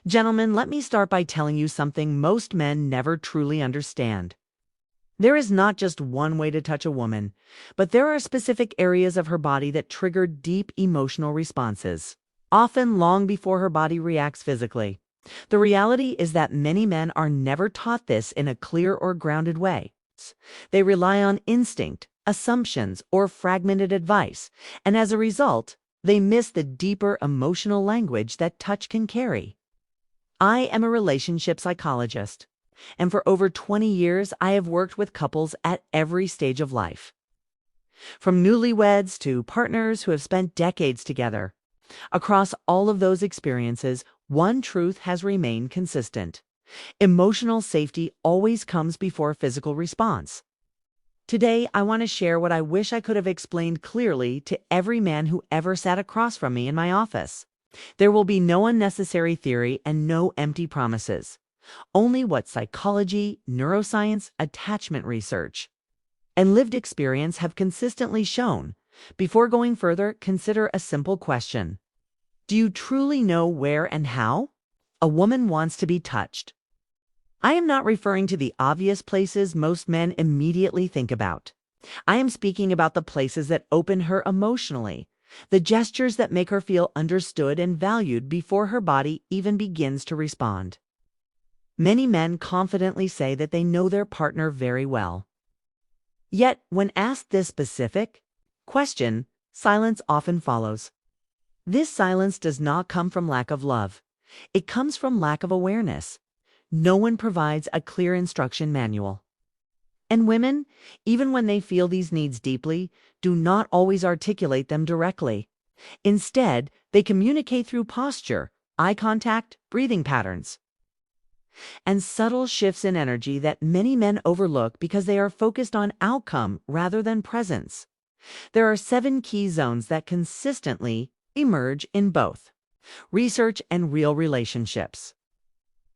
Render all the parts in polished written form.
Gentlemen, let me start by telling you something most men never truly understand. There is not just one way to touch a woman, but there are specific areas of her body that trigger deep emotional responses, often long before her body reacts physically. The reality is that many men are never taught this in a clear or grounded way. They rely on instinct, assumptions, or fragmented advice, and as a result, they miss the deeper emotional language that touch can carry. I am a relationship psychologist, and for over 20 years, I have worked with couples at every stage of life. From newlyweds to partners who have spent decades together. Across all of those experiences, one truth has remained consistent. Emotional safety always comes before physical response. Today, I want to share what I wish I could have explained clearly to every man who ever sat across from me in my office. There will be no unnecessary theory and no empty promises. Only what psychology, neuroscience, attachment research, and lived experience have consistently shown. Before going further, consider a simple question. Do you truly know where and how a woman wants to be touched? I am not referring to the obvious places most men immediately think about. I am speaking about the places that open her emotionally, the gestures that make her feel understood and valued before her body even begins to respond. Many men confidently say that they know their partner very well. Yet, when asked this specific question, silence often follows. This silence does not come from lack of love. It comes from lack of awareness. No one provides a clear instruction manual. And women, even when they feel these needs deeply, do not always articulate them directly. Instead, they communicate through posture, eye contact, breathing patterns, and subtle shifts in energy that many men overlook because they are focused on outcome rather than presence. There are 7 key zones that consistently emerge in both research and real relationships.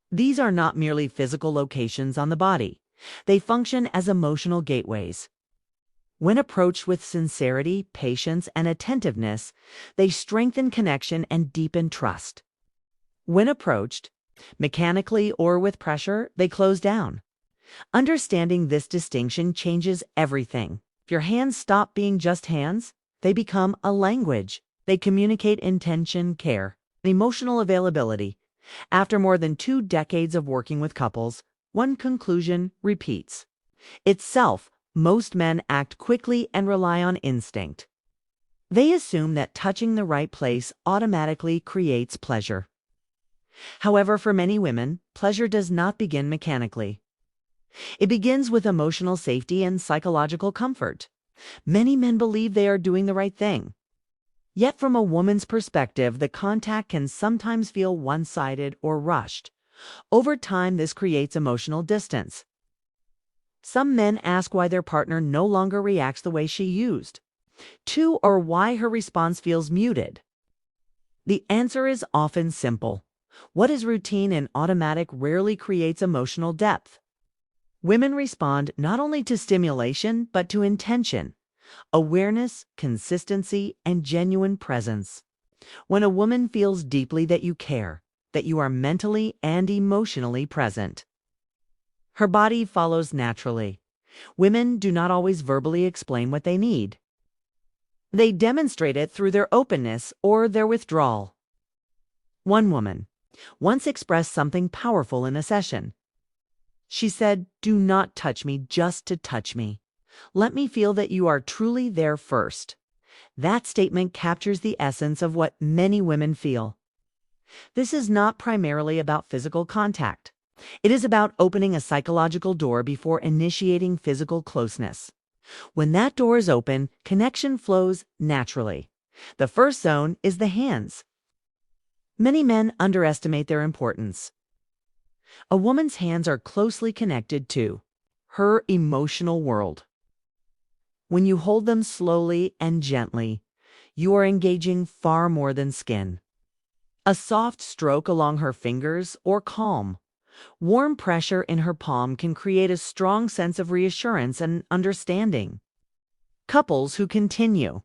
These are not merely physical locations on the body. They function as emotional gateways. When approached with sincerity, patience, and attentiveness, they strengthen connection and deepen trust. When approached mechanically or with pressure, they close down. Understanding this distinction changes everything. If your hands stop being just hands, they become a language. They communicate intention, care, and emotional availability. After more than 2 decades of working with couples, one conclusion repeats itself. Most men act quickly and rely on instinct. They assume that touching the right place automatically creates pleasure. However, for many women, pleasure does not begin mechanically. It begins with emotional safety and psychological comfort. Many men believe they are doing the right thing. Yet from a woman's perspective, the contact can sometimes feel one-sided or rushed. Over time, this creates emotional distance. Some men ask why their partner no longer reacts the way she used to, or why her response feels muted. The answer is often simple. What is routine and automatic rarely creates emotional depth. Women respond not only to stimulation, but to intention, awareness, consistency, and genuine presence. When a woman feels deeply that you care, that you are mentally and emotionally present, her body follows naturally. Women do not always verbally explain what they need. They demonstrate it through their openness or their withdrawal. One woman once expressed something powerful in a session. She said, "Do not touch me just to touch me. Let me feel that you are truly there first." That statement captures the essence of what many women feel. This is not primarily about physical contact. It is about opening a psychological door before initiating physical closeness. When that door is open, connection flows naturally. The first zone is the hands. Many men underestimate their importance. A woman's hands are closely connected to her emotional world. When you hold them slowly and gently, you are engaging far more than skin. A soft stroke along her fingers or calm, warm pressure in her palm can create a strong sense of reassurance and understanding. Couples who continue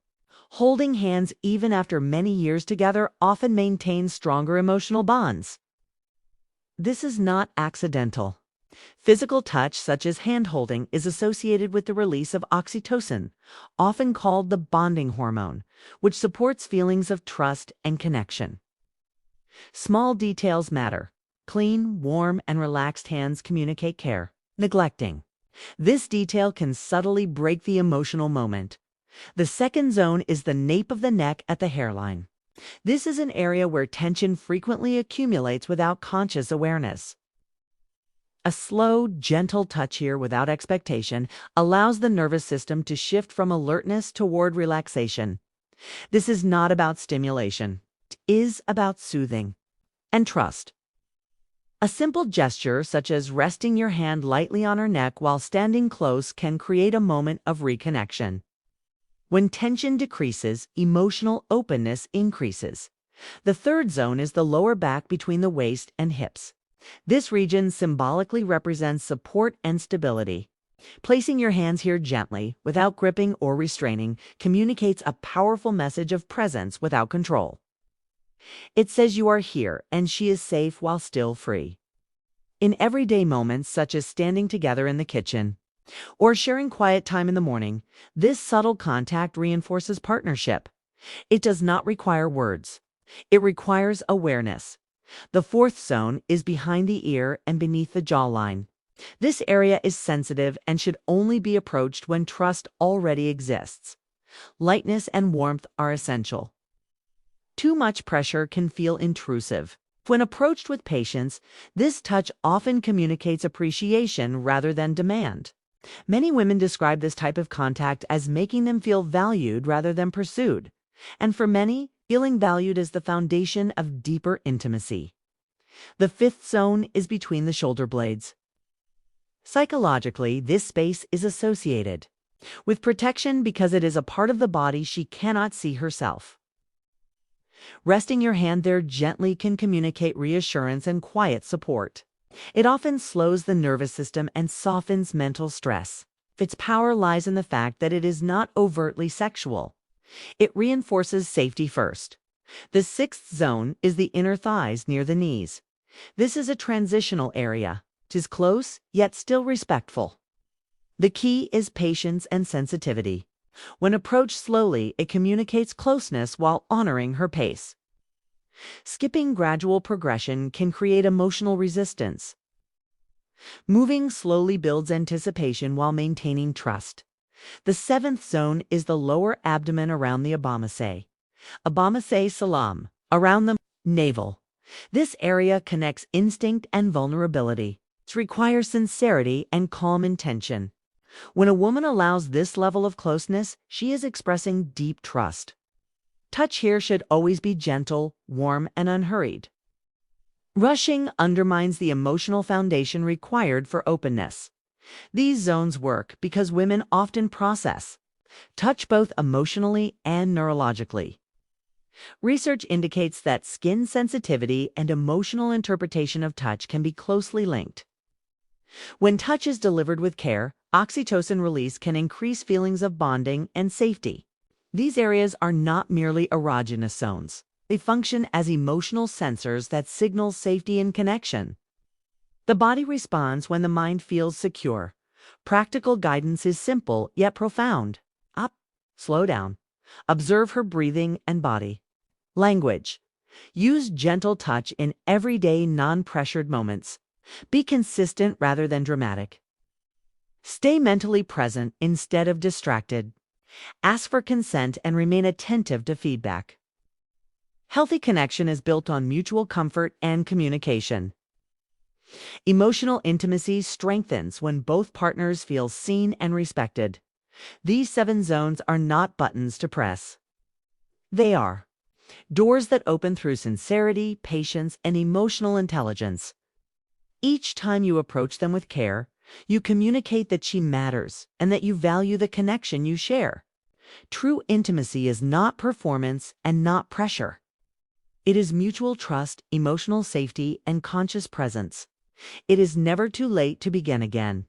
holding hands even after many years together often maintain stronger emotional bonds. This is not accidental. Physical touch, such as hand-holding, is associated with the release of oxytocin, often called the bonding hormone, which supports feelings of trust and connection. Small details matter. Clean, warm, and relaxed hands communicate care. Neglecting this detail can subtly break the emotional moment. The second zone is the nape of the neck at the hairline. This is an area where tension frequently accumulates without conscious awareness. A slow, gentle touch here without expectation allows the nervous system to shift from alertness toward relaxation. This is not about stimulation. It is about soothing and trust. A simple gesture, such as resting your hand lightly on her neck while standing close, can create a moment of reconnection. When tension decreases, emotional openness increases. The third zone is the lower back between the waist and hips. This region symbolically represents support and stability. Placing your hands here gently, without gripping or restraining, communicates a powerful message of presence without control. It says you are here and she is safe while still free. In everyday moments, such as standing together in the kitchen or sharing quiet time in the morning, this subtle contact reinforces partnership. It does not require words. It requires awareness. The fourth zone is behind the ear and beneath the jawline. This area is sensitive and should only be approached when trust already exists. Lightness and warmth are essential. Too much pressure can feel intrusive. When approached with patience, this touch often communicates appreciation rather than demand. Many women describe this type of contact as making them feel valued rather than pursued. And for many, feeling valued is the foundation of deeper intimacy. The fifth zone is between the shoulder blades. Psychologically, this space is associated with protection because it is a part of the body she cannot see herself. Resting your hand there gently can communicate reassurance and quiet support. It often slows the nervous system and softens mental stress. Its power lies in the fact that it is not overtly sexual. It reinforces safety first. The sixth zone is the inner thighs near the knees. This is a transitional area. It is close, yet still respectful. The key is patience and sensitivity. When approached slowly, it communicates closeness while honoring her pace. Skipping gradual progression can create emotional resistance. Moving slowly builds anticipation while maintaining trust. The seventh zone is the lower abdomen around the abomasay salam, around the navel. This area connects instinct and vulnerability. It requires sincerity and calm intention. When a woman allows this level of closeness, she is expressing deep trust. Touch here should always be gentle, warm, and unhurried. Rushing undermines the emotional foundation required for openness. These zones work because women often process touch both emotionally and neurologically. Research indicates that skin sensitivity and emotional interpretation of touch can be closely linked. When touch is delivered with care, oxytocin release can increase feelings of bonding and safety. These areas are not merely erogenous zones. They function as emotional sensors that signal safety and connection. The body responds when the mind feels secure. Practical guidance is simple yet profound. Up, slow down. Observe her breathing and body. Language. Use gentle touch in everyday, non-pressured moments. Be consistent rather than dramatic. Stay mentally present instead of distracted. Ask for consent and remain attentive to feedback. Healthy connection is built on mutual comfort and communication. Emotional intimacy strengthens when both partners feel seen and respected. These 7 zones are not buttons to press. They are doors that open through sincerity, patience, and emotional intelligence. Each time you approach them with care, you communicate that she matters and that you value the connection you share. True intimacy is not performance and not pressure. It is mutual trust, emotional safety, and conscious presence. It is never too late to begin again.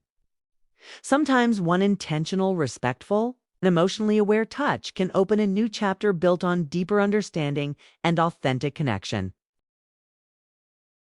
Sometimes one intentional, respectful, and emotionally aware touch can open a new chapter built on deeper understanding and authentic connection.